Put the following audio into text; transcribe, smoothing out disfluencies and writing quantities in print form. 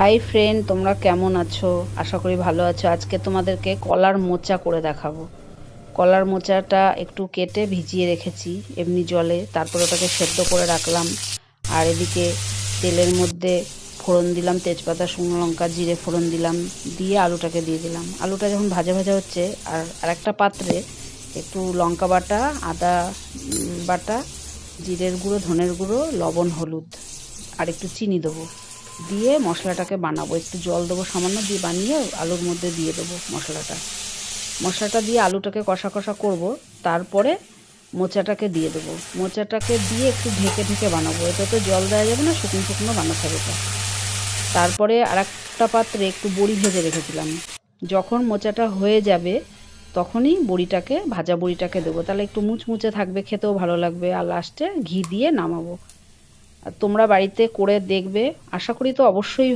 Hi friend, তোমরা কেমন আছো? আশা করি ভালো আছো। আজকে তোমাদেরকে কলার মোচা করে দেখাবো। কলার মোচাটা একটু কেটে ভিজিয়ে রেখেছি এমনি জলে, তারপর ওটাকে সেদ্ধ করে রাখলাম। আর এদিকে তেলের মধ্যে ফোড়ন দিলাম, তেজপাতা, শুকনো লঙ্কা, জিরে ফোড়ন দিলাম, দিয়ে আলুটাকে দিয়ে দিলাম। আলুটা যখন ভাজা ভাজা হচ্ছে, আর আরেকটা পাত্রে একটু লঙ্কা বাটা, আদা বাটা, জিরের গুঁড়ো, ধনের গুঁড়ো, লবণ, হলুদ আর একটু চিনি দেবো, দিয়ে মশলাটাকে বানাবো। একটু জল দেবো সামান্য, দিয়ে বানিয়ে আলুর মধ্যে দিয়ে দেবো মশলাটা দিয়ে আলুটাকে কষা কষা করব। তারপরে মোচাটাকে দিয়ে দেবো। মোচাটাকে দিয়ে একটু ঢেকে ঢেকে বানাবো। এটা তো জল দেওয়া যাবে না, শুকনো শুকনো বানাতে হবে এটা। তারপরে আরেকটা পাত্রে একটু বড়ি ভেজে রেখেছিলাম। যখন মোচাটা হয়ে যাবে তখনই বড়িটাকে, ভাজা বড়িটাকে দেবো, তাহলে একটু মুচমুচে থাকবে, খেতেও ভালো লাগবে। আর লাস্টে ঘি দিয়ে নামাবো। আর তোমরা বাড়িতে করে দেখবে, আশা করি তো অবশ্যই